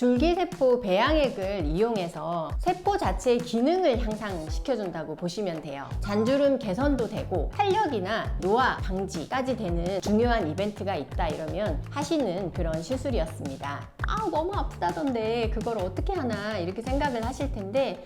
줄기세포 배양액을 이용해서 세포 자체의 기능을 향상시켜준다고 보시면 돼요. 잔주름 개선도 되고 탄력이나 노화 방지까지 되는 중요한 이벤트가 있다 이러면 하시는 그런 시술이었습니다. 아, 너무 아프다던데 그걸 어떻게 하나 이렇게 생각을 하실 텐데,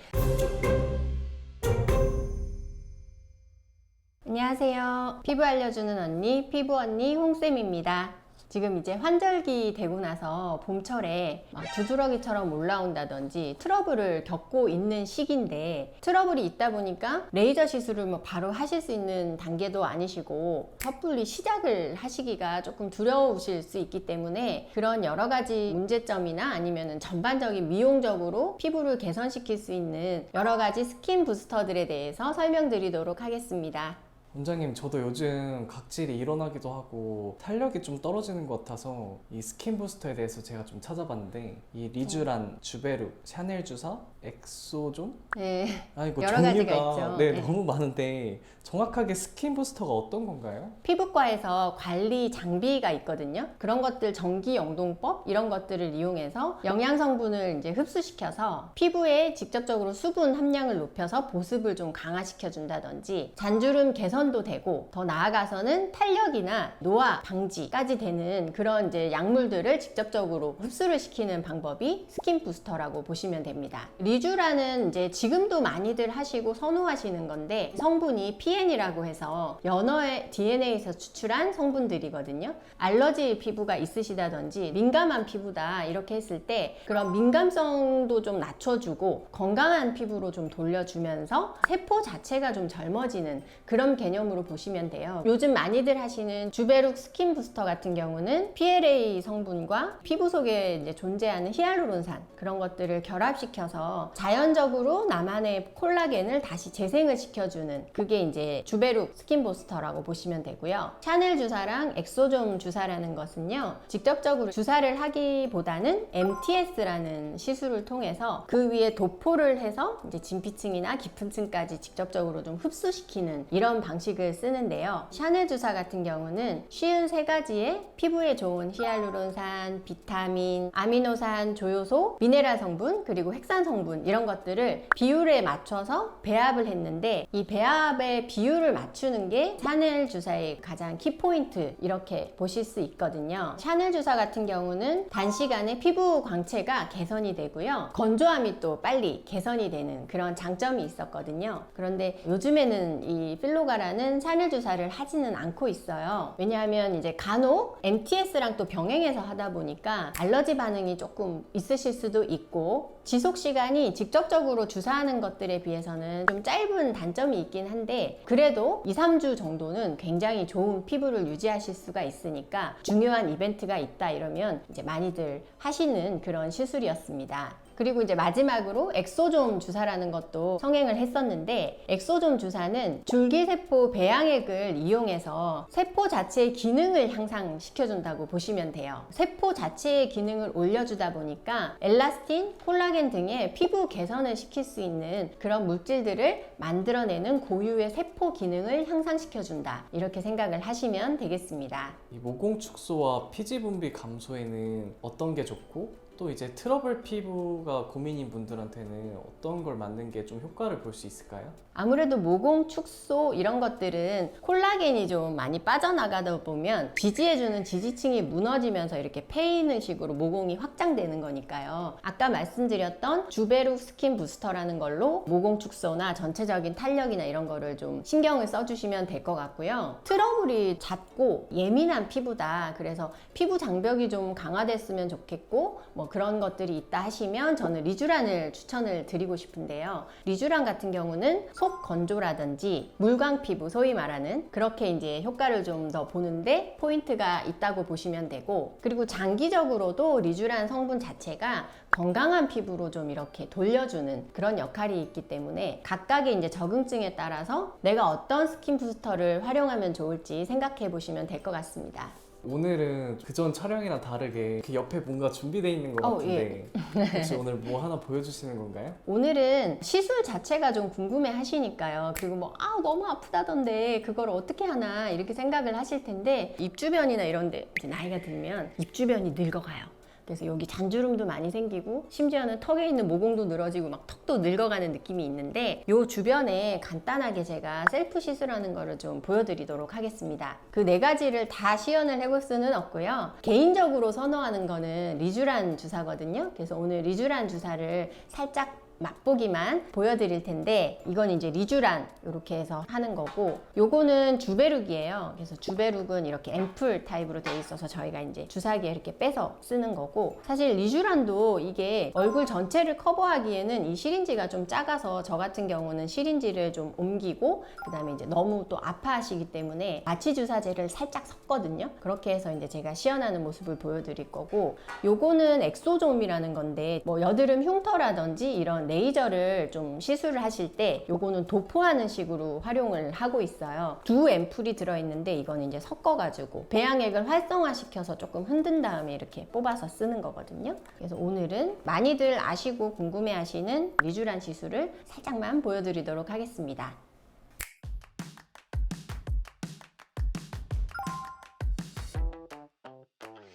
안녕하세요. 피부 알려주는 언니, 피부 언니 홍쌤입니다. 지금 이제 환절기 되고 나서 봄철에 막 두드러기처럼 올라온다든지 트러블을 겪고 있는 시기인데, 트러블이 있다 보니까 레이저 시술을 뭐 바로 하실 수 있는 단계도 아니시고 섣불리 시작을 하시기가 조금 두려우실 수 있기 때문에 그런 여러 가지 문제점이나 아니면은 전반적인 미용적으로 피부를 개선시킬 수 있는 여러 가지 스킨 부스터들에 대해서 설명드리도록 하겠습니다. 원장님, 저도 요즘 각질이 일어나기도 하고 탄력이 좀 떨어지는 것 같아서 이 스킨 부스터에 대해서 제가 좀 찾아봤는데, 이 리쥬란, 주베룩, 샤넬 주사, 엑소존? 네, 이거 여러 가지가 종류가 있죠. 네, 네. 너무 많은데 정확하게 스킨 부스터가 어떤 건가요? 피부과에서 관리 장비가 있거든요. 그런 것들, 전기 영동법 이런 것들을 이용해서 영양 성분을 이제 흡수시켜서 피부에 직접적으로 수분 함량을 높여서 보습을 좀 강화시켜 준다든지, 잔주름 개선도 되고 더 나아가서는 탄력이나 노화 방지까지 되는 그런 이제 약물들을 직접적으로 흡수를 시키는 방법이 스킨 부스터라고 보시면 됩니다. 리쥬라는 이제 지금도 많이들 하시고 선호하시는 건데, 성분이 PN이라고 해서 연어의 DNA에서 추출한 성분들이거든요. 알러지 피부가 있으시다든지 민감한 피부다 이렇게 했을 때 그런 민감성도 좀 낮춰주고 건강한 피부로 좀 돌려주면서 세포 자체가 좀 젊어지는 그런 개념으로 보시면 돼요. 요즘 많이들 하시는 주베룩 스킨 부스터 같은 경우는 PLA 성분과 피부 속에 이제 존재하는 히알루론산 그런 것들을 결합시켜서 자연적으로 나만의 콜라겐을 다시 재생을 시켜주는, 그게 이제 주베룩 스킨 부스터라고 보시면 되고요. 샤넬 주사랑 엑소존 주사라는 것은요, 직접적으로 주사를 하기보다는 MTS라는 시술을 통해서 그 위에 도포를 해서 이제 진피층이나 깊은 층까지 직접적으로 좀 흡수시키는 이런 방식을 쓰는데요. 샤넬 주사 같은 경우는 쉬운 3가지의 피부에 좋은 히알루론산, 비타민, 아미노산, 조효소, 미네랄 성분, 그리고 핵산 성분 이런 것들을 비율에 맞춰서 배합을 했는데, 이 배합의 비율을 맞추는 게 샤넬 주사의 가장 키포인트 이렇게 보실 수 있거든요. 샤넬 주사 같은 경우는 단시간에 피부 광채가 개선이 되고요, 건조함이 또 빨리 개선이 되는 그런 장점이 있었거든요. 그런데 요즘에는 이 필로가라는 샤넬 주사를 하지는 않고 있어요. 왜냐하면 이제 간혹 MTS랑 또 병행해서 하다 보니까 알러지 반응이 조금 있으실 수도 있고, 지속 시간이 직접적으로 주사하는 것들에 비해서는 좀 짧은 단점이 있긴 한데, 그래도 2-3주 정도는 굉장히 좋은 피부를 유지하실 수가 있으니까 중요한 이벤트가 있다 이러면 이제 많이들 하시는 그런 시술이었습니다. 그리고 이제 마지막으로 엑소존 주사라는 것도 성행을 했었는데, 엑소존 주사는 줄기세포 배양액을 이용해서 세포 자체의 기능을 향상시켜준다고 보시면 돼요. 세포 자체의 기능을 올려주다 보니까 엘라스틴, 콜라겐 등의 피부 개선을 시킬 수 있는 그런 물질들을 만들어내는 고유의 세포 기능을 향상시켜준다 이렇게 생각을 하시면 되겠습니다. 이 모공 축소와 피지 분비 감소에는 어떤 게 좋고, 또 이제 트러블 피부가 고민인 분들한테는 어떤 걸 맞는 게 좀 효과를 볼 수 있을까요? 아무래도 모공 축소 이런 것들은 콜라겐이 좀 많이 빠져나가다 보면 지지해주는 지지층이 무너지면서 이렇게 패이는 식으로 모공이 확장되는 거니까요. 아까 말씀드렸던 주베룩 스킨 부스터라는 걸로 모공 축소나 전체적인 탄력이나 이런 거를 좀 신경을 써주시면 될 것 같고요. 트러블이 잦고 예민한 피부다, 그래서 피부 장벽이 좀 강화됐으면 좋겠고 뭐 그런 것들이 있다 하시면 저는 리쥬란을 추천을 드리고 싶은데요. 리쥬란 같은 경우는 속 건조라든지 물광 피부, 소위 말하는 그렇게 이제 효과를 좀 더 보는데 포인트가 있다고 보시면 되고, 그리고 장기적으로도 리쥬란 성분 자체가 건강한 피부로 좀 이렇게 돌려주는 그런 역할이 있기 때문에 각각의 이제 적응증에 따라서 내가 어떤 스킨 부스터를 활용하면 좋을지 생각해 보시면 될 것 같습니다. 오늘은 그전 촬영이랑 다르게 그 옆에 뭔가 준비되어 있는 것 같은데 혹시 오늘 뭐 하나 보여주시는 건가요? 오늘은 시술 자체가 좀 궁금해 하시니까요. 그리고 뭐 너무 아프다던데 그걸 어떻게 하나 이렇게 생각을 하실 텐데, 입 주변이나 이런 데 이제 나이가 들면 입 주변이 늙어가요. 그래서 여기 잔주름도 많이 생기고 심지어는 턱에 있는 모공도 늘어지고 막 턱도 늙어가는 느낌이 있는데 요 주변에 간단하게 제가 셀프 시술하는 거를 좀 보여드리도록 하겠습니다. 그 네 가지를 다 시연을 해볼 수는 없고요. 개인적으로 선호하는 거는 리쥬란 주사거든요. 그래서 오늘 리쥬란 주사를 살짝 맛보기만 보여드릴 텐데 이건 이제 리쥬란 이렇게 해서 하는 거고 요거는 주베룩이에요. 그래서 주베룩은 이렇게 앰플 타입으로 되어 있어서 저희가 이제 주사기에 이렇게 빼서 쓰는 거고 사실 리쥬란도 이게 얼굴 전체를 커버하기에는 이 시린지가 좀 작아서 저 같은 경우는 시린지를 좀 옮기고 그 다음에 이제 너무 또 아파하시기 때문에 마취 주사제를 살짝 섞거든요. 그렇게 해서 이제 제가 시연하는 모습을 보여드릴 거고 요거는 엑소좀이라는 건데 뭐 여드름 흉터라든지 이런 레이저를 좀 시술을 하실 때 요거는 도포하는 식으로 활용을 하고 있어요. 두 앰플이 들어있는데 이거는 이제 섞어가지고 배양액을 활성화시켜서 조금 흔든 다음에 이렇게 뽑아서 쓰는 거거든요. 그래서 오늘은 많이들 아시고 궁금해하시는 리쥬란 시술을 살짝만 보여드리도록 하겠습니다.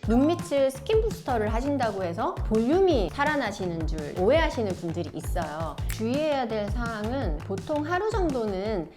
눈밑을 스킨 부스터를 하신다고 해서 볼륨이 살아나시는 줄 오해하시는 분들이 있어요. 주의해야 될 사항은 보통 하루 정도는